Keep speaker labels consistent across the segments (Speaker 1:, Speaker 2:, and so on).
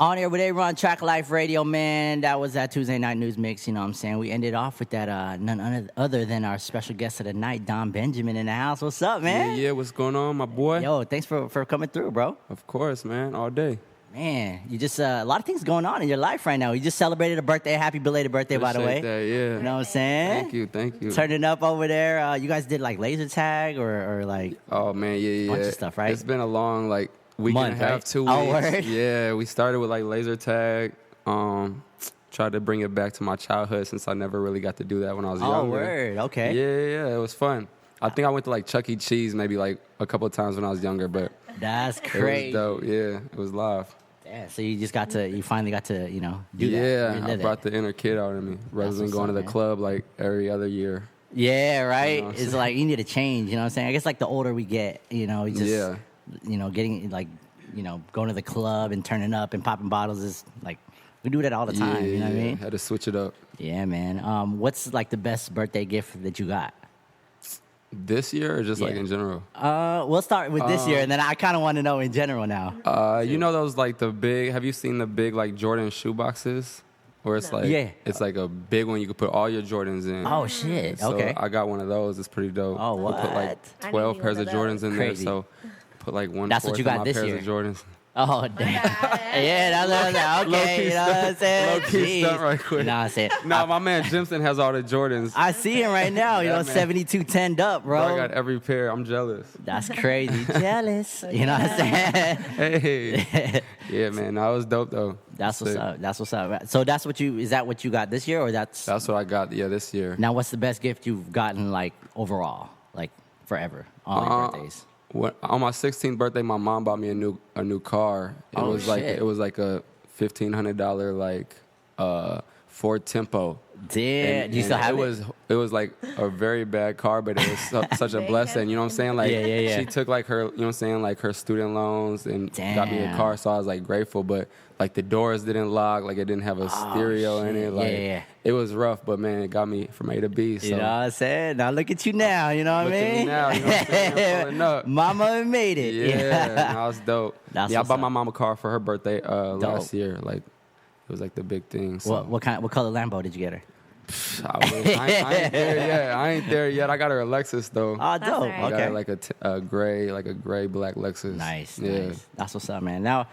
Speaker 1: On air with A-Run, Track Life Radio, man. That was that Tuesday Night News Mix, you know what I'm saying? We ended off with that none other than our special guest of the night, Don Benjamin in the house. What's up, man?
Speaker 2: Yeah, what's going on, my boy?
Speaker 1: Yo, thanks for coming through, bro.
Speaker 2: Of course, man, all day.
Speaker 1: Man, you just, a lot of things going on in your life right now. You just celebrated a birthday. Happy belated birthday, by the way.
Speaker 2: That, yeah.
Speaker 1: You know what I'm saying?
Speaker 2: Thank you.
Speaker 1: Turning up over there. You guys did like laser tag or like...
Speaker 2: Oh, man, yeah.
Speaker 1: Bunch of stuff, right?
Speaker 2: It's been a long, like, week
Speaker 1: month,
Speaker 2: and a half,
Speaker 1: right?
Speaker 2: 2 weeks.
Speaker 1: Oh, word?
Speaker 2: Yeah, we started with like laser tag. Tried to bring it back to my childhood since I never really got to do that when I was younger.
Speaker 1: Oh, word. Okay.
Speaker 2: Yeah, it was fun. I think I went to like Chuck E. Cheese maybe like a couple of times when I was younger, but
Speaker 1: That's crazy.
Speaker 2: it was dope. Yeah, it was live.
Speaker 1: Yeah, so you finally got to, do that.
Speaker 2: Yeah, I
Speaker 1: relive
Speaker 2: brought
Speaker 1: it.
Speaker 2: the inner kid out of me rather than
Speaker 1: what's
Speaker 2: going
Speaker 1: up,
Speaker 2: to the
Speaker 1: man.
Speaker 2: club like every other year.
Speaker 1: Yeah, right?
Speaker 2: You know what I'm
Speaker 1: It's like you need a change, you know what I'm saying? I guess like the older we get, you just,
Speaker 2: Yeah.
Speaker 1: Getting like, going to the club and turning up and popping bottles is like, we do that all the time, you know what I mean?
Speaker 2: Had to switch it up.
Speaker 1: Yeah, man. What's like the best birthday gift that you got?
Speaker 2: This year or just like
Speaker 1: Yeah.
Speaker 2: in general?
Speaker 1: We'll start with this year, and then I kind of want to know in general now.
Speaker 2: You know those like the big, have you seen the big like Jordan shoe boxes? Where it's like,
Speaker 1: Yeah.
Speaker 2: it's like a big one you could put all your Jordans in.
Speaker 1: Oh, shit.
Speaker 2: So
Speaker 1: Okay.
Speaker 2: I got one of those. It's pretty dope.
Speaker 1: Oh,
Speaker 2: You put like
Speaker 1: what?
Speaker 2: 12
Speaker 3: need
Speaker 2: pairs
Speaker 3: one
Speaker 2: of
Speaker 3: of
Speaker 2: Jordans in
Speaker 1: Crazy.
Speaker 2: there. So put like one
Speaker 1: That's what you got
Speaker 2: of my
Speaker 1: this
Speaker 2: pairs
Speaker 1: year.
Speaker 2: of Jordans.
Speaker 1: Oh, damn. Yeah, that's what I'm saying. Okay, you know what I'm saying?
Speaker 2: Low-key stunt
Speaker 1: Jeez.
Speaker 2: right quick.
Speaker 1: You know what I'm saying?
Speaker 2: Nah, my man Jimson has all the Jordans.
Speaker 1: I see him right now,
Speaker 2: Yeah, man.
Speaker 1: 72 10'd up,
Speaker 2: Bro, I
Speaker 1: bro.
Speaker 2: got every pair. I'm jealous.
Speaker 1: That's crazy. Jealous. You know what I'm saying?
Speaker 2: Hey. Yeah, man. That was dope, though.
Speaker 1: That's what's
Speaker 2: Sick.
Speaker 1: up. That's what's up. So is that what you got this year or that's
Speaker 2: That's what I got, this year.
Speaker 1: now what's the best gift you've gotten like overall, like forever on your birthdays?
Speaker 2: On my 16th birthday, my mom bought me a new car. It
Speaker 1: Oh,
Speaker 2: was like
Speaker 1: shit.
Speaker 2: it was like a $1,500 like Ford Tempo.
Speaker 1: Damn, do you still have it?
Speaker 2: It was like a very bad car, but it was such a blessing. You know what I'm saying? Like
Speaker 1: Yeah.
Speaker 2: she took like her, you know what I'm saying, like her student loans and got me a
Speaker 1: Damn.
Speaker 2: car. So I was like grateful, but like the doors didn't lock, like it didn't have a stereo in
Speaker 1: shit.
Speaker 2: it. Like
Speaker 1: Yeah.
Speaker 2: it was rough, but man, it got me from A to B. So
Speaker 1: You know what I'm saying? Now look at you now, you know what I
Speaker 2: look at me
Speaker 1: mean?
Speaker 2: now, you know what I'm saying? Pulling up.
Speaker 1: Mama made it.
Speaker 2: Yeah, that was dope.
Speaker 1: That's
Speaker 2: I
Speaker 1: what's
Speaker 2: bought
Speaker 1: up.
Speaker 2: my mom a car for her birthday
Speaker 1: Dope.
Speaker 2: last year. Like it was like the big thing. So.
Speaker 1: What color Lambo did you get her?
Speaker 2: I ain't there yet. I ain't there yet. I got her a Lexus though.
Speaker 1: Oh, dope.
Speaker 3: all right.
Speaker 2: I got
Speaker 1: Okay.
Speaker 2: her like a gray black Lexus.
Speaker 1: Nice.
Speaker 2: Yeah.
Speaker 1: That's what's up, man. Now,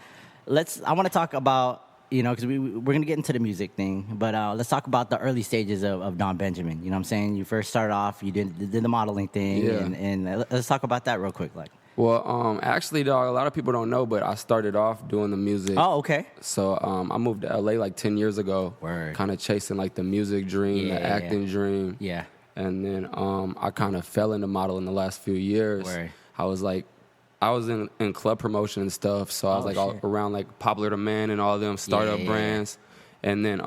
Speaker 1: I want to talk about, because we're going to get into the music thing, but let's talk about the early stages of Don Benjamin. You know what I'm saying? You first started off, you did the modeling thing,
Speaker 2: Yeah.
Speaker 1: and let's talk about that real quick. Like,
Speaker 2: Well, actually, dog, a lot of people don't know, but I started off doing the music.
Speaker 1: oh, okay.
Speaker 2: So I moved to LA like 10 years ago.
Speaker 1: Word.
Speaker 2: Kind of chasing like the music dream,
Speaker 1: Yeah.
Speaker 2: the acting dream.
Speaker 1: Yeah.
Speaker 2: And then I kind of fell into modeling the last few years.
Speaker 1: Word.
Speaker 2: I was in club promotion and stuff, so I was
Speaker 1: Oh,
Speaker 2: like all
Speaker 1: shit.
Speaker 2: around like Popular Demand and all them startup
Speaker 1: Yeah.
Speaker 2: brands. And then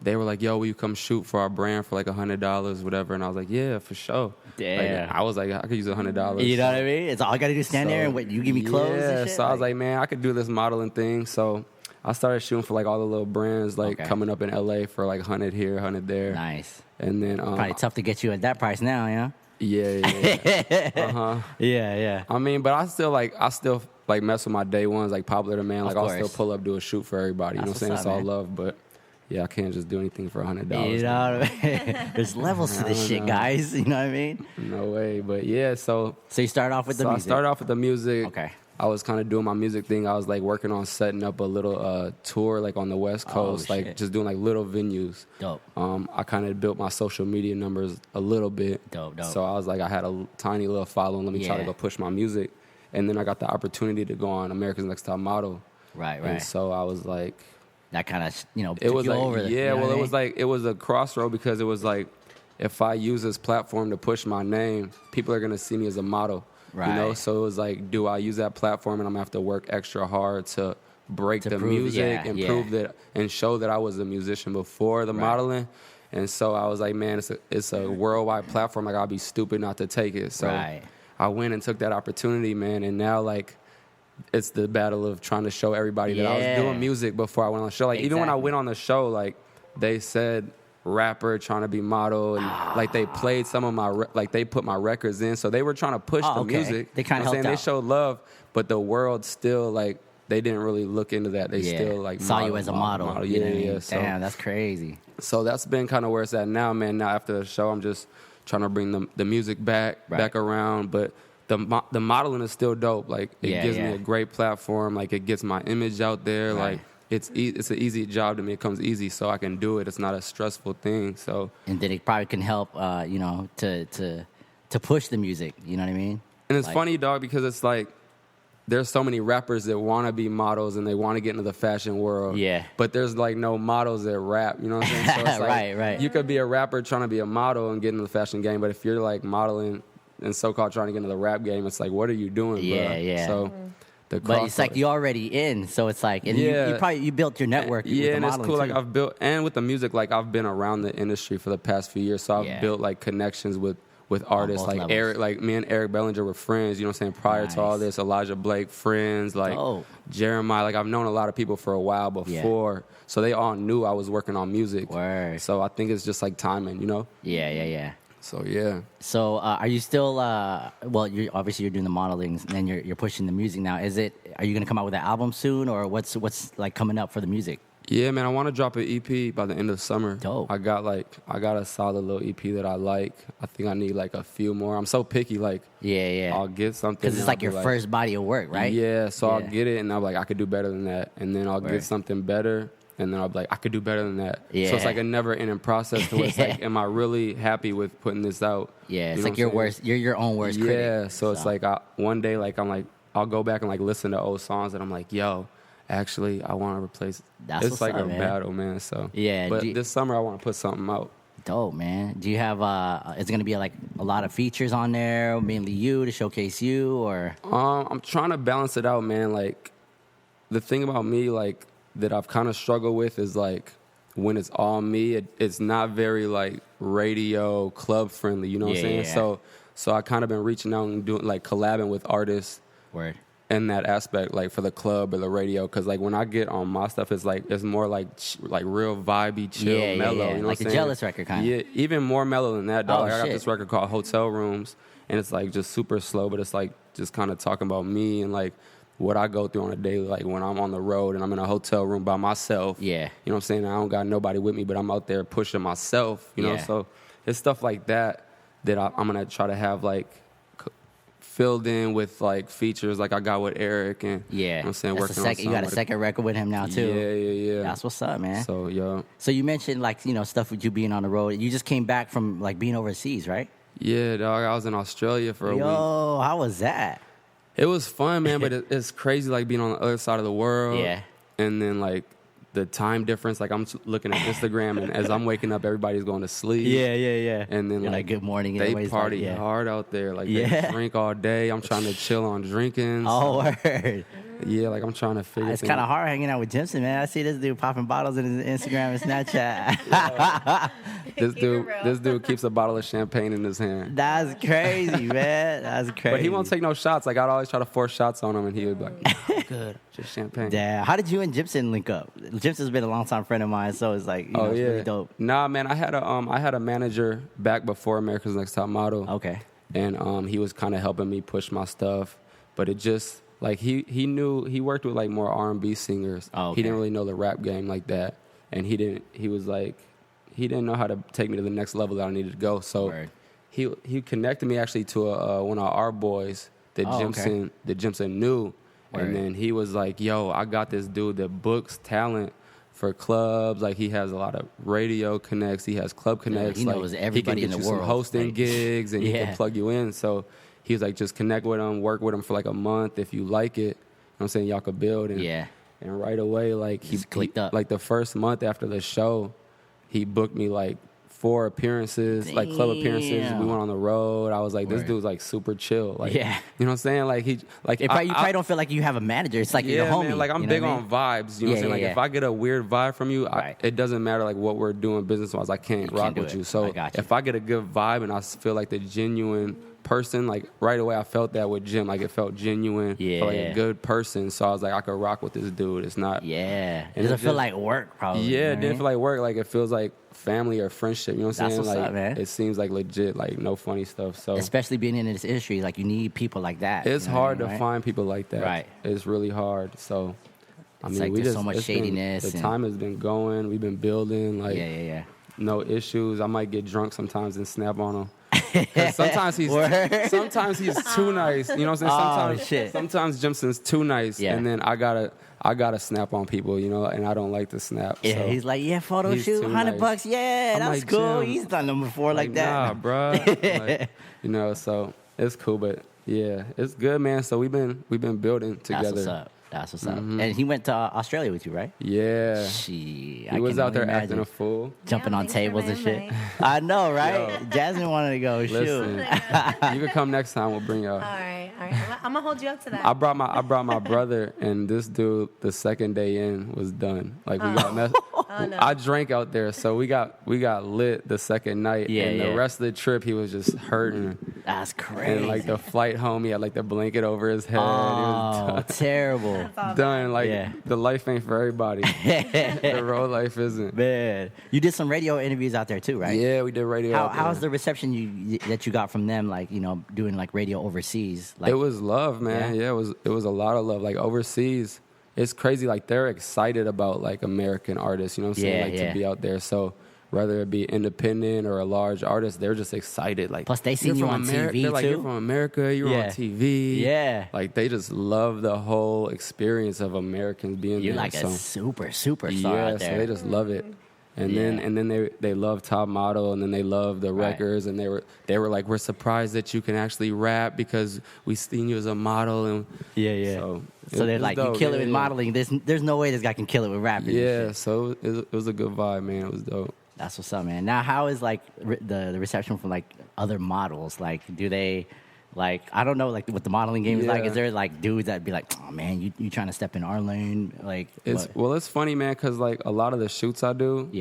Speaker 2: they were like, "Yo, will you come shoot for our brand for like $100, whatever?" And I was like, "Yeah, for sure."
Speaker 1: Damn.
Speaker 2: Like, I was like, I could use $100.
Speaker 1: You know what I mean? It's all I got to do is stand there and wait. You give me clothes
Speaker 2: Yeah,
Speaker 1: and shit?
Speaker 2: so I was like, man, I could do this modeling thing. So I started shooting for like all the little brands, like
Speaker 1: Okay.
Speaker 2: coming up in LA for like 100 here, 100 there.
Speaker 1: Nice.
Speaker 2: And then
Speaker 1: Probably tough to get you at that price now, you know?
Speaker 2: yeah.
Speaker 1: Yeah.
Speaker 2: I mean, but I still like mess with my day ones, like Popular Demand. Like
Speaker 1: Of
Speaker 2: I'll still
Speaker 1: course.
Speaker 2: pull up, do a shoot for everybody. You know
Speaker 1: That's
Speaker 2: what I'm saying?
Speaker 1: what's
Speaker 2: It's
Speaker 1: up,
Speaker 2: all
Speaker 1: man.
Speaker 2: love, but yeah, I can't just do anything for $100.
Speaker 1: You know what I mean? There's levels to this
Speaker 2: I
Speaker 1: shit,
Speaker 2: know.
Speaker 1: guys. You know what I mean?
Speaker 2: No way. But yeah, so
Speaker 1: So you start off with the
Speaker 2: so
Speaker 1: music.
Speaker 2: I started off with the music.
Speaker 1: Okay.
Speaker 2: I was kind of doing my music thing. I was like working on setting up a little tour like on the West Coast, like
Speaker 1: shit.
Speaker 2: just doing like little venues.
Speaker 1: Dope.
Speaker 2: I kind of built my social media numbers a little bit.
Speaker 1: Dope.
Speaker 2: So I was like, I had a tiny little following. Let me try to
Speaker 1: Yeah.
Speaker 2: go push my music. And then I got the opportunity to go on America's Next Top Model.
Speaker 1: Right.
Speaker 2: And so I was like,
Speaker 1: That kind of,
Speaker 2: it
Speaker 1: took
Speaker 2: was
Speaker 1: you
Speaker 2: like,
Speaker 1: over.
Speaker 2: yeah,
Speaker 1: you know
Speaker 2: well,
Speaker 1: what I
Speaker 2: it
Speaker 1: mean?
Speaker 2: was like, it was a crossroad because it was like, if I use this platform to push my name, people are going to see me as a model. You know,
Speaker 1: Right.
Speaker 2: so it was like, do I use that platform and I'm going to have to work extra hard to break
Speaker 1: To
Speaker 2: the
Speaker 1: prove-
Speaker 2: music
Speaker 1: yeah,
Speaker 2: and
Speaker 1: yeah.
Speaker 2: prove that and show that I was a musician before the
Speaker 1: Right.
Speaker 2: modeling. And so I was like, man, it's a worldwide platform. Like, I'll be stupid not to take it. So
Speaker 1: Right.
Speaker 2: I went and took that opportunity, man. And now, like, it's the battle of trying to show everybody that I was
Speaker 1: Yeah.
Speaker 2: doing music before I went on the show. Like, even when I
Speaker 1: Exactly.
Speaker 2: went on the show, like, they said rapper trying to be model, and like they played some of my like they put my records in, so they were trying to push
Speaker 1: Oh,
Speaker 2: the
Speaker 1: okay.
Speaker 2: music.
Speaker 1: They kinda
Speaker 2: You know what I'm
Speaker 1: helped
Speaker 2: saying?
Speaker 1: out.
Speaker 2: They showed love, but the world still like they didn't really look into that. They still like
Speaker 1: saw you as a model. You know what I mean?
Speaker 2: So,
Speaker 1: damn, that's crazy.
Speaker 2: So that's been kind of where it's at now, man. Now after the show, I'm just trying to bring the music back around, but the modeling is still dope. Like it gives me a great platform. Like it gets my image out there. Like it's an easy job to me. It comes easy, so I can do it. It's not a stressful thing. So
Speaker 1: and then it probably can help, you know, to push the music. You know what I mean?
Speaker 2: And it's
Speaker 1: like,
Speaker 2: funny, dog, because it's like there's so many rappers that want to be models and they want to get into the fashion world. Yeah. But there's like no models that rap. You know what I'm saying? So it's like, right. You could be a rapper trying to be a model and get into the fashion game, but if you're like modeling and so-called trying to get into the rap game, it's like, what are you doing, bro? Yeah. So,
Speaker 1: but it's like you're already in, so it's like, and you built your network.
Speaker 2: Yeah,
Speaker 1: with
Speaker 2: and it's cool.
Speaker 1: Too.
Speaker 2: Like I've built, and with the music, like I've been around the industry for the past few years, so I've built like connections with artists like levels. Eric, like me and Eric Bellinger were friends. You know what I'm saying? Prior to all this, Elijah Blake, friends, like Jeremiah. Like I've known a lot of people for a while before, so they all knew I was working on music. Word. So I think it's just like timing, you know? Yeah. So yeah.
Speaker 1: So are you still? Well, you're doing the modeling, and then you're pushing the music now. Are you gonna come out with an album soon, or what's like coming up for the music?
Speaker 2: Yeah, man, I want to drop an EP by the end of summer.
Speaker 1: Dope.
Speaker 2: I got a solid little EP that I like. I think I need like a few more. I'm so picky, like I'll get something
Speaker 1: because it's like your first body of work, right?
Speaker 2: Yeah, so I'll get it, and I'm like, I could do better than that, and then I'll get something better. And then I'll be like, I could do better than that. Yeah. So it's like a never-ending process to where it's like, am I really happy with putting this out?
Speaker 1: Yeah, it's like you're your own worst critic.
Speaker 2: Yeah, so it's like one day, like I'm like, I'll go back and like listen to old songs, and I'm like, yo, actually, I want to replace. It's like a battle, man. So but this summer I want to put something out.
Speaker 1: Dope, man. Do you have? Is it gonna be like a lot of features on there, mainly you to showcase you, or?
Speaker 2: I'm trying to balance it out, man. Like the thing about me, like, that I've kind of struggled with is like when it's all me, it's not very like radio club friendly. You know what I'm saying? Yeah. So I kind of been reaching out and doing like collabing with artists.
Speaker 1: Word.
Speaker 2: In that aspect, like for the club or the radio, because like when I get on my stuff, it's more like real vibey, chill, mellow. You know
Speaker 1: like
Speaker 2: what I'm
Speaker 1: the Jealous record kind of.
Speaker 2: Yeah, even more mellow than that, dog. I got this record called Hotel Rooms, and it's like just super slow, but it's like just kind of talking about me and like what I go through on a daily, like when I'm on the road and I'm in a hotel room by myself. Yeah. You know what I'm saying? I don't got nobody with me, but I'm out there pushing myself, you know? So it's stuff like that I'm going to try to have like filled in with like features like I got with Eric and, you know what I'm saying, working on
Speaker 1: you got a second record with him now too.
Speaker 2: Yeah.
Speaker 1: That's what's up, man.
Speaker 2: So,
Speaker 1: So you mentioned like, you know, stuff with you being on the road. You just came back from like being overseas, right?
Speaker 2: Yeah, dog. I was in Australia for a week.
Speaker 1: Yo, how was that?
Speaker 2: It was fun, man, but it's crazy, like, being on the other side of the world. Yeah. And then, like, the time difference. Like, I'm looking at Instagram, and as I'm waking up, everybody's going to sleep.
Speaker 1: Yeah.
Speaker 2: And then,
Speaker 1: like good morning.
Speaker 2: They party hard out there. Like, they drink all day. I'm trying to chill on drinking.
Speaker 1: Oh, word.
Speaker 2: Yeah, like, I'm trying to figure
Speaker 1: It's kind of hard hanging out with Jimson, man. I see this dude popping bottles in his Instagram and Snapchat.
Speaker 2: This dude keeps a bottle of champagne in his hand.
Speaker 1: That's crazy, man. That's crazy.
Speaker 2: But he won't take no shots. Like, I'd always try to force shots on him, and he would be like, oh, good, just champagne.
Speaker 1: Yeah. How did you and Jimson link up? Jimson's been a long-time friend of mine, so it's like, it's really dope.
Speaker 2: Nah, man, I had a manager back before America's Next Top Model.
Speaker 1: Okay.
Speaker 2: And he was kind of helping me push my stuff, but it just... Like, he worked with, like, more R&B singers. Oh, okay. He didn't really know the rap game like that. And he didn't know how to take me to the next level that I needed to go. So he connected me, actually, to one of our boys that Jimson knew. Word. And then he was like, yo, I got this dude that books talent for clubs. Like, he has a lot of radio connects. He has club connects.
Speaker 1: He knows everybody in the world.
Speaker 2: He can get you some hosting gigs, and he can plug you in. So... He was like, just connect with him, work with him for like a month. If you like it, you know what I'm saying, y'all could build. And, and right away, like, he clicked up. Like, the first month after the show, he booked me like 4 appearances, like club appearances. We went on the road. I was like, this dude's like super chill. Like, you know what I'm saying? Like, you
Speaker 1: probably don't feel like you have a manager. It's like you're the homie.
Speaker 2: Man, like, I'm big on vibes. You know what I'm saying? Like, if I get a weird vibe from you, it doesn't matter like what we're doing business wise. I can't rock with you. So if I get a good vibe and I feel like the genuine person. Like right away, I felt that with Jim. Like it felt genuine.
Speaker 1: Yeah.
Speaker 2: Felt like a good person. So I was like, I could rock with this dude. It's not.
Speaker 1: Yeah. It doesn't feel like work, probably.
Speaker 2: Yeah,
Speaker 1: it
Speaker 2: didn't feel like work. Like it feels like family or friendship. You know what I'm saying?
Speaker 1: That's what's
Speaker 2: like
Speaker 1: up, man.
Speaker 2: It seems like legit. Like no funny stuff. So
Speaker 1: especially being in this industry, like you need people like that.
Speaker 2: it's hard to find people like that.
Speaker 1: Right.
Speaker 2: It's really hard. So. I mean,
Speaker 1: like
Speaker 2: we
Speaker 1: there's
Speaker 2: just
Speaker 1: so much shadiness.
Speaker 2: The time has been going. We've been building. Like,
Speaker 1: yeah.
Speaker 2: No issues. I might get drunk sometimes and snap on him. Sometimes he's too nice. You know what I'm saying? Sometimes Jimson's too nice, and then I gotta snap on people. You know, and I don't like to snap.
Speaker 1: Yeah,
Speaker 2: so
Speaker 1: he's like, photo shoot, $100.
Speaker 2: Nice.
Speaker 1: Yeah, that's
Speaker 2: like,
Speaker 1: cool.
Speaker 2: Jim,
Speaker 1: He's done them before like that.
Speaker 2: Nah, bro. Like, you know, so it's cool, but yeah, it's good, man. So we've been building together.
Speaker 1: That's what's up. And he went to Australia with you, right?
Speaker 2: Yeah.
Speaker 1: He
Speaker 2: was out there acting a fool.
Speaker 1: Jumping on tables and shit. I know, right?
Speaker 2: Yo.
Speaker 1: Jasmine wanted to go.
Speaker 2: Listen, you can come next time. We'll bring y'all.
Speaker 3: All right. I'm going to hold you up to that.
Speaker 2: I brought my brother, and this dude, the second day in, was done. Like, we got messed. Oh, no. I drank out there, so we got lit the second night. And the rest of the trip, he was just hurting.
Speaker 1: That's crazy.
Speaker 2: And, like, the flight home, he had, like, the blanket over his head.
Speaker 1: Oh, terrible.
Speaker 2: Done. Like, the life ain't for everybody. The road life isn't.
Speaker 1: Man. You did some radio interviews out there, too, right?
Speaker 2: Yeah, we did radio out there.
Speaker 1: How's the reception that you got from them, like, you know, doing, like, radio overseas? Like,
Speaker 2: it was love, man. Yeah, it was a lot of love. Like, overseas, it's crazy. Like, they're excited about, like, American artists, you know what I'm saying? To be out there. So whether it be independent or a large artist, they're just excited. Like,
Speaker 1: plus they seen you on TV,
Speaker 2: they're like,
Speaker 1: too.
Speaker 2: you're from America, you're on TV.
Speaker 1: Yeah.
Speaker 2: Like, they just love the whole experience of Americans being
Speaker 1: you're
Speaker 2: there.
Speaker 1: You're like a superstar out there.
Speaker 2: So they just love it. And then they love Top Model, and then they love the records, and they were like, we're surprised that you can actually rap because we seen you as a model. And
Speaker 1: so they're like, dope. You kill it with modeling. There's no way this guy can kill it with rapping.
Speaker 2: Yeah, so it was a good vibe, man. It was dope.
Speaker 1: That's what's up, man. Now, how is like the reception from like other models? Like, do they? Like, I don't know, like, what the modeling game is like. Is there, like, dudes that be like, oh, man, you trying to step in our lane? Like,
Speaker 2: it's funny, man, because, like, a lot of the shoots I do,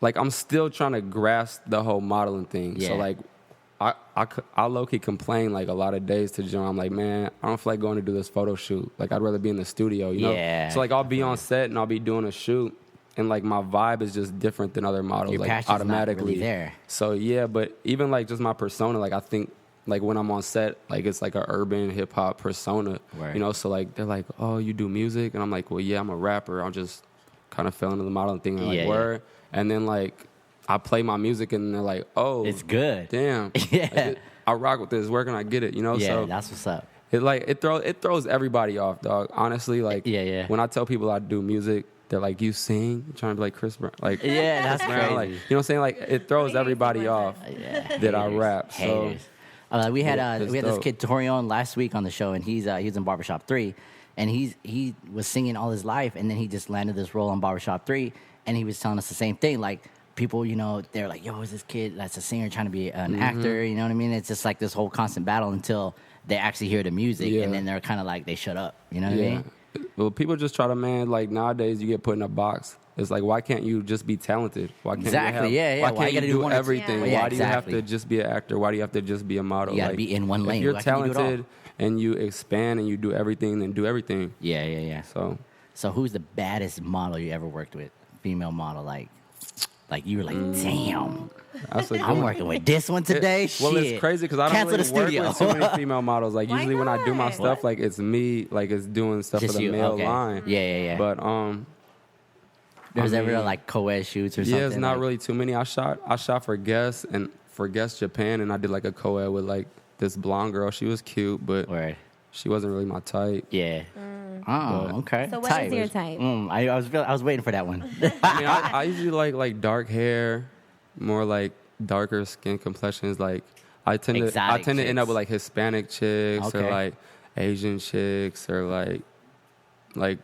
Speaker 2: like, I'm still trying to grasp the whole modeling thing. Yeah. So, like, I low-key complain, like, a lot of days to John. I'm like, man, I don't feel like going to do this photo shoot. Like, I'd rather be in the studio, you know? Yeah. So, like, I'll be on set and I'll be doing a shoot. And, like, my vibe is just different than other models,
Speaker 1: your
Speaker 2: like, automatically.
Speaker 1: Not really there.
Speaker 2: So, yeah, but even, like, just my persona, like, I think, like, when I'm on set, like, it's like an urban hip-hop persona, you know? So, like, they're like, oh, you do music? And I'm like, well, yeah, I'm a rapper. I'm just kind of fell into the modeling thing. And like, word. And then, like, I play my music, and they're like, oh.
Speaker 1: It's good.
Speaker 2: Damn. Like, I rock with this. Where can I get it, you know?
Speaker 1: Yeah,
Speaker 2: so
Speaker 1: that's what's up.
Speaker 2: It throws everybody off, dog. Honestly, like, when I tell people I do music, they're like, you sing? You're trying to be like Chris Brown. Like,
Speaker 1: that's crazy.
Speaker 2: Like, you know what I'm saying? Like, it throws everybody off that I rap. So.
Speaker 1: We had this kid Torion last week on the show, and he was in Barbershop 3, and he was singing all his life, and then he just landed this role on Barbershop 3, and he was telling us the same thing. Like, people, you know, they're like, yo, is this kid that's a singer trying to be an actor? You know what I mean? It's just like this whole constant battle until they actually hear the music, and then they're kind of like, they shut up. You know what I mean?
Speaker 2: Well, people just try to, man, like, nowadays you get put in a box. It's like, why can't you just be talented? Why can't Why can't you do everything? Why do you have to just be an actor? Why do you have to just be a model?
Speaker 1: You got to be in one lane.
Speaker 2: If you're talented and you expand and you do everything, then do everything.
Speaker 1: Yeah. So who's the baddest model you ever worked with? Female model, like you were like, damn. I'm working with this one today.
Speaker 2: Well, it's crazy because I don't really work with too many female models. Like, usually when I do my stuff, like, it's me, like, it's doing stuff for the male line.
Speaker 1: Yeah.
Speaker 2: But
Speaker 1: there's ever like co-ed shoots or something?
Speaker 2: Yeah, it's not really too many. I shot for Guess Japan, and I did like a co-ed with like this blonde girl. She was cute, but she wasn't really my type.
Speaker 1: Yeah. Oh, okay.
Speaker 3: So what is your type?
Speaker 1: I was waiting for that one.
Speaker 2: I mean, I usually like dark hair, more like darker skin complexions. Like, I tend to end up with like Hispanic chicks or like Asian chicks or like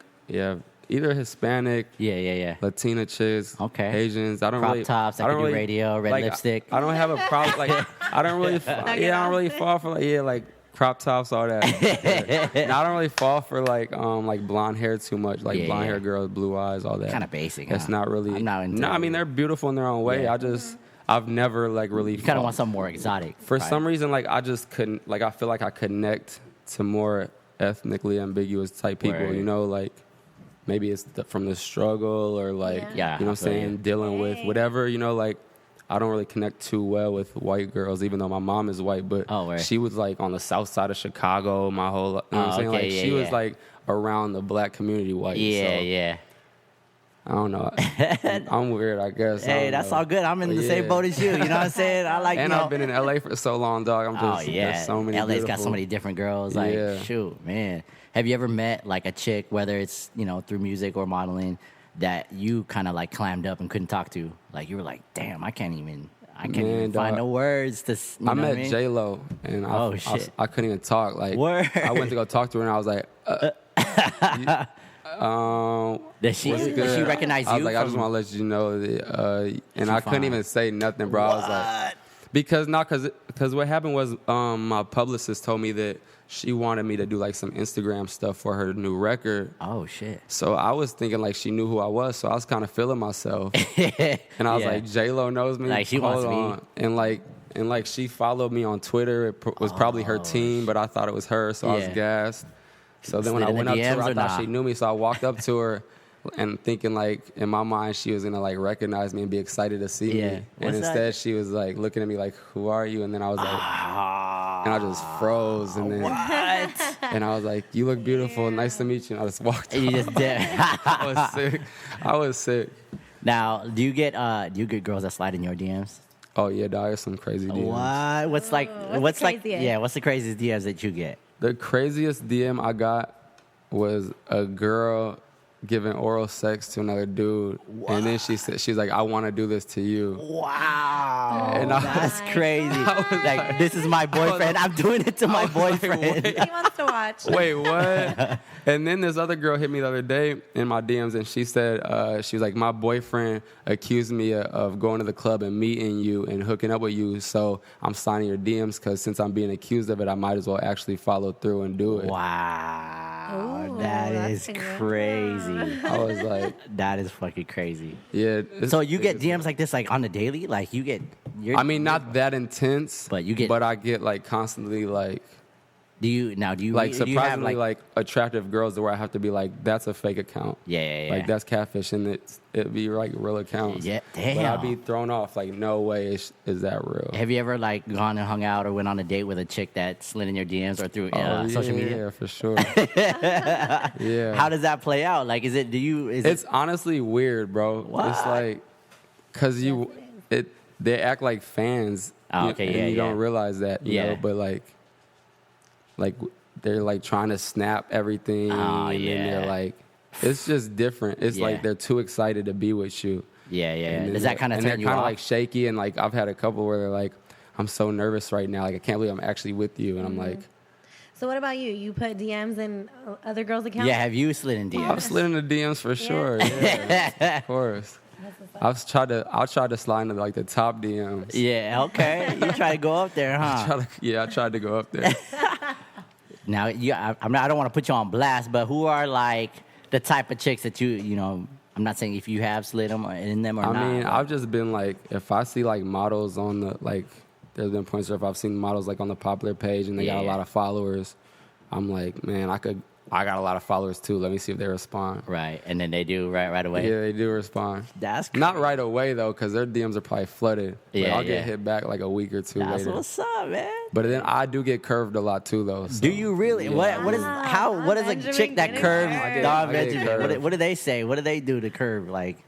Speaker 2: either Hispanic, Latina chicks, Asians. I don't
Speaker 1: crop
Speaker 2: really
Speaker 1: tops. I don't really radio, red lipstick.
Speaker 2: I don't have a problem. Like, I don't really fall for like crop tops, all that. And I don't really fall for like blonde hair too much. Like blonde hair girls, blue eyes, all that.
Speaker 1: Kind of basic.
Speaker 2: It's not really.
Speaker 1: I'm not into
Speaker 2: I mean, they're beautiful in their own way. I've never like really.
Speaker 1: You kind of want something more exotic.
Speaker 2: For some reason, like I just couldn't. Like I feel like I connect to more ethnically ambiguous type people.
Speaker 1: Word.
Speaker 2: You know, like maybe it's from the struggle or like you know what I'm saying, dealing with whatever. You know, like I don't really connect too well with white girls, even though my mom is white. But she was like on the south side of Chicago my whole. You know what I'm saying? Like she was like around the black community white.
Speaker 1: Yeah.
Speaker 2: I don't know. I'm weird, I guess.
Speaker 1: Hey, that's all good. I'm in the same boat as you. You know what I'm saying? I like.
Speaker 2: And I've been in LA for so long, dog. I'm just. There's so many.
Speaker 1: LA's got so many different girls. Like, shoot, man. Have you ever met like a chick, whether it's through music or modeling, that you kind of like clammed up and couldn't talk to? Like you were like, damn, I can't even find no words to.
Speaker 2: I met J-Lo, and I couldn't even talk. Like, I went to go talk to her, and I was like.
Speaker 1: Does she recognize you?
Speaker 2: I was like, I just want to let you know that, and I couldn't even say nothing, bro.
Speaker 1: What?
Speaker 2: I was like, because what happened was my publicist told me that she wanted me to do like some Instagram stuff for her new record.
Speaker 1: Oh shit!
Speaker 2: So I was thinking like she knew who I was, so I was kind of feeling myself, and I was like, J-Lo knows me,
Speaker 1: like she wants me,
Speaker 2: and like she followed me on Twitter. It was probably her team, but I thought it was her, so I was gassed. So then when I went up to her, I thought she knew me. So I walked up to her and thinking like in my mind she was gonna like recognize me and be excited to see me. And instead she was like looking at me like, "Who are you?" And then I was like, and I just froze. And then and I was like, "You look beautiful. Nice to meet you." And I just walked.
Speaker 1: And you just did.
Speaker 2: I was sick.
Speaker 1: Now, do you get girls that slide in your DMs?
Speaker 2: Oh yeah, dog. There's some crazy DMs.
Speaker 1: What? What's the craziest DMs that you get?
Speaker 2: The craziest DM I got was a girl giving oral sex to another dude. What? And then she's like, "I want to do this to you."
Speaker 1: Wow. And that's crazy. Like, this is my boyfriend. I'm doing it to my boyfriend.
Speaker 3: He wants to watch.
Speaker 2: Wait, what? And then this other girl hit me the other day in my DMs, and she said, she was like, "My boyfriend accused me of going to the club and meeting you and hooking up with you, so I'm signing your DMs because since I'm being accused of it, I might as well actually follow through and do it."
Speaker 1: Wow. Ooh, that is crazy.
Speaker 2: I was like,
Speaker 1: that is fucking crazy.
Speaker 2: Yeah.
Speaker 1: So you get DMs like this like on the daily? Like you get...
Speaker 2: not that intense, but I get like constantly like...
Speaker 1: Do you
Speaker 2: like surprisingly like attractive girls to where I have to be like, that's a fake account.
Speaker 1: Yeah.
Speaker 2: Like that's catfish, and it'd be like real accounts.
Speaker 1: Yeah, damn.
Speaker 2: But I'd be thrown off like, no way is that real.
Speaker 1: Have you ever like gone and hung out or went on a date with a chick that slid in your DMs or through social media?
Speaker 2: Yeah, for sure. Yeah.
Speaker 1: How does that play out? Like,
Speaker 2: it's honestly weird, bro.
Speaker 1: What?
Speaker 2: It's like, cause they act like fans.
Speaker 1: Oh, okay,
Speaker 2: and you don't realize that, you know, but like they're like trying to snap everything.
Speaker 1: Oh,
Speaker 2: and then they're like, it's just different. It's like they're too excited to be with you.
Speaker 1: Yeah. Does that kind of turn you off?
Speaker 2: And they're kind of like shaky, and like I've had a couple where they're like, "I'm so nervous right now. Like I can't believe I'm actually with you." And I'm like,
Speaker 3: so what about you? You put DMs in other girls' accounts?
Speaker 1: Yeah, have you slid in DMs?
Speaker 2: I've slid in the DMs for sure. Yeah, of course. I'll try to slide into like the top DMs.
Speaker 1: Yeah, okay. You try to go up there, huh?
Speaker 2: I tried to go up there.
Speaker 1: Now, I don't want to put you on blast, but who are like the type of chicks that you know? I'm not saying if you have slid them in them or not.
Speaker 2: I mean, I've just been like, if I see like models on the like, there's been points where if I've seen models like on the popular page and they got a lot of followers, I'm like, man, I got a lot of followers too. Let me see if they respond.
Speaker 1: Right, and then they do right away.
Speaker 2: Yeah, they do respond.
Speaker 1: That's crazy.
Speaker 2: Not right away though, because their DMs are probably flooded. I'll get hit back like a week or two later.
Speaker 1: That's what's up, man.
Speaker 2: But then I do get curved a lot too, though. So.
Speaker 1: Do you really? Yeah. What is a chick that curves Don Benjamin? What do they say? What do they do to curve? Like,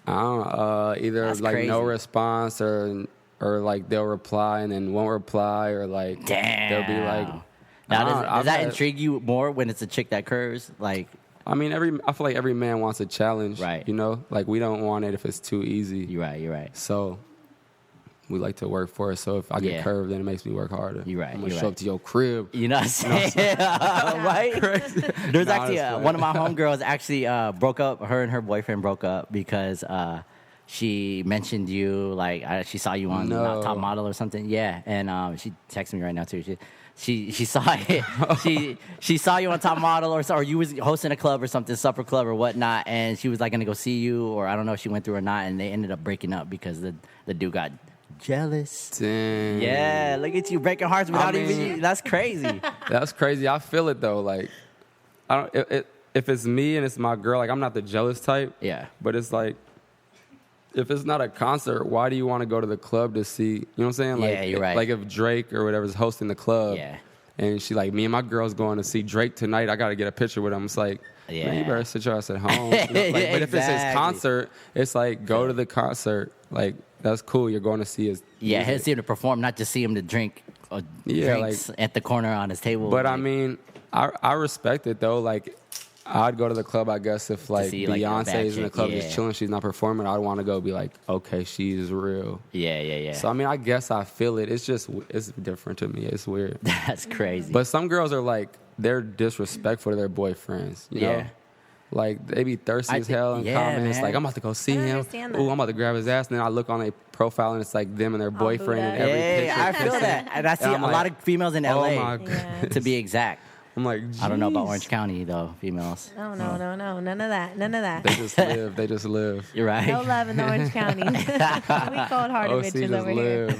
Speaker 2: I don't know. Either
Speaker 1: that's
Speaker 2: like
Speaker 1: crazy.
Speaker 2: No response or like they'll reply and then won't reply, or like they'll be like.
Speaker 1: Now, does that intrigue you more when it's a chick that curves? Like,
Speaker 2: I mean, I feel like every man wants a challenge,
Speaker 1: right?
Speaker 2: You know, like we don't want it if it's too easy.
Speaker 1: You're right.
Speaker 2: So we like to work for it. So if I get curved, then it makes me work harder.
Speaker 1: You're right.
Speaker 2: I'm gonna show up to your crib.
Speaker 1: You know what I'm saying? Right? There's actually one of my homegirls actually broke up. Her and her boyfriend broke up because she mentioned you. Like she saw you on Top Model or something. Yeah, and she texted me right now too. She saw it. She saw you on Top Model or you was hosting a club or something, supper club or whatnot, and she was like gonna go see you, or I don't know if she went through or not, and they ended up breaking up because the dude got Jealous.
Speaker 2: Damn.
Speaker 1: Yeah, look at you breaking hearts without even. That's crazy.
Speaker 2: That's crazy. I feel it though. Like, I don't. If it's me and it's my girl, like I'm not the jealous type.
Speaker 1: Yeah.
Speaker 2: But it's like, if it's not a concert, why do you want to go to the club to see? You know what I'm saying? Like,
Speaker 1: yeah, you're right.
Speaker 2: Like if Drake or whatever is hosting the club.
Speaker 1: Yeah.
Speaker 2: And she like, me and my girl's going to see Drake tonight. I got to get a picture with him. It's like, man, you better sit your ass at home. You know? But if it's his concert, it's like, go to the concert. Like, that's cool. You're going to see his music.
Speaker 1: See him to perform, not just see him to drink drinks at the corner on his table.
Speaker 2: But I mean, I respect it though. Like, I'd go to the club, I guess, if like Beyonce's in the club just chilling, she's not performing. I'd want to go be like, okay, she's real.
Speaker 1: Yeah.
Speaker 2: So I mean, I guess I feel it. It's just it's different to me. It's weird.
Speaker 1: That's crazy.
Speaker 2: But some girls are like, they're disrespectful to their boyfriends. You know? Like they be thirsty as hell in comments. Man. Like I'm about to go see him. Ooh, I'm about to grab his ass. And then I look on their profile and it's like them and their boyfriend in every picture.
Speaker 1: I feel that, and I see a lot of females in LA.
Speaker 2: Oh my God.
Speaker 1: To be exact.
Speaker 2: I'm like, geez.
Speaker 1: I don't know about Orange County though, females.
Speaker 3: No, none of that.
Speaker 2: They just live.
Speaker 1: You're right.
Speaker 3: No love in Orange County. We cold-hearted bitches over here.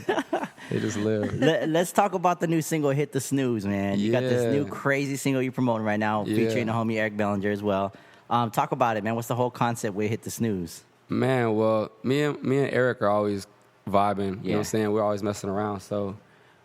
Speaker 2: They just live.
Speaker 1: Let's talk about the new single, "Hit the Snooze," man. You got this new crazy single you're promoting right now, featuring the homie Eric Bellinger as well. Talk about it, man. What's the whole concept with "Hit the Snooze"?
Speaker 2: Man, well, me and Eric are always vibing. You know what I'm saying? We're always messing around. So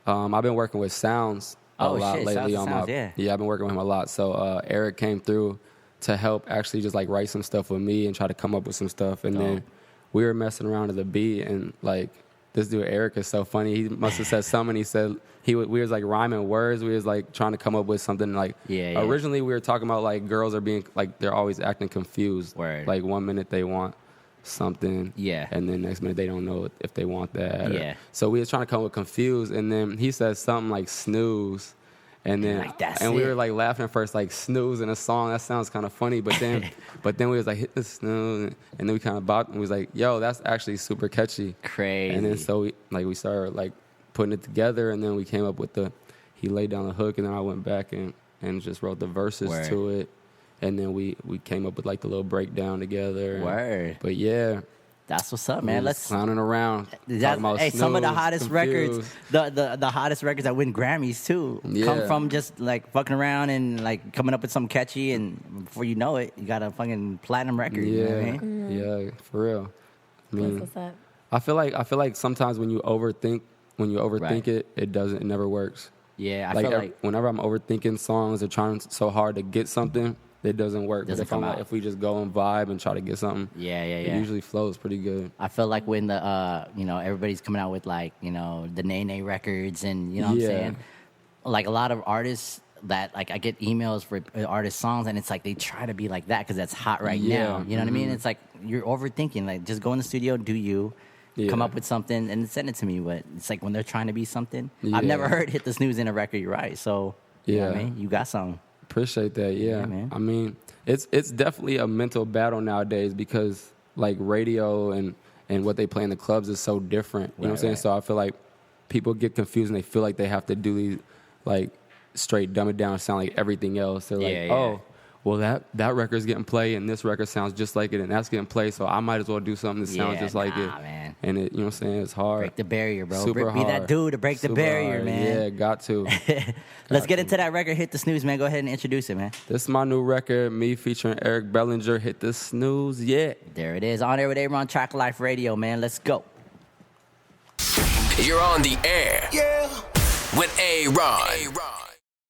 Speaker 2: I've been working with Sounds a lot lately on my I've been working with him a lot. So Eric came through to help actually just like write some stuff with me and try to come up with some stuff. And then we were messing around to the beat, and like this dude Eric is so funny. He must have said something. He said we was like rhyming words. We was like trying to come up with something like originally we were talking about like girls are being like they're always acting confused.
Speaker 1: Word.
Speaker 2: Like 1 minute they want something, and then next minute they don't know if they want that. So we was trying to come up with confused, and then he said something like snooze, and then
Speaker 1: like,
Speaker 2: we were like laughing at first, like snooze in a song. That sounds kind of funny, but then we was like hit the snooze, and then we kind of bopped, and we was like, yo, that's actually super catchy,
Speaker 1: crazy.
Speaker 2: And then so we started like putting it together, and then we came up with he laid down the hook, and then I went back and just wrote the verses to it. And then we came up with like the little breakdown together.
Speaker 1: Word.
Speaker 2: But yeah.
Speaker 1: That's what's up, man. Let's
Speaker 2: clowning around.
Speaker 1: Some of the hottest records, the hottest records that win Grammys too, come from just like fucking around and like coming up with something catchy, and before you know it, you got a fucking platinum record.
Speaker 2: Yeah,
Speaker 1: you know what I mean?
Speaker 2: Yeah, for real. I mean,
Speaker 3: what's up?
Speaker 2: I feel like sometimes when you overthink it never works.
Speaker 1: Yeah, I feel like
Speaker 2: whenever I'm overthinking songs or trying so hard to get something, it doesn't work. If we just go and vibe and try to get something, it usually flows pretty good.
Speaker 1: I feel like when the everybody's coming out with like the Nene records and you know what I'm saying, like a lot of artists that like I get emails for artist songs and it's like they try to be like that because that's hot right now. You know what I mean? It's like you're overthinking. Like just go in the studio, do you. Come up with something and send it to me. But it's like when they're trying to be something. I've never heard "Hit the Snooze" in a record. You're right. So you know what I mean, you got something.
Speaker 2: Appreciate that. Yeah, man. I mean, it's definitely a mental battle nowadays because like radio and what they play in the clubs is so different. You know what I'm saying? So I feel like people get confused and they feel like they have to do these like straight dumb it down, sound like everything else. They're like, oh, well that record's getting played and this record sounds just like it and that's getting played, so I might as well do something that sounds just like it. Man. And it, you know what I'm saying? It's hard.
Speaker 1: Break the barrier, bro.
Speaker 2: Super hard.
Speaker 1: Be that dude to break the barrier,
Speaker 2: hard.
Speaker 1: man.
Speaker 2: Yeah, got to.
Speaker 1: Let's get into that record, "Hit the Snooze," man. Go ahead and introduce it, man.
Speaker 2: This is my new record, me featuring Eric Bellinger, "Hit the Snooze." Yeah.
Speaker 1: There it is. On air with A-Ron, Track Life Radio, man. Let's go.
Speaker 4: You're on the air with A-Ron.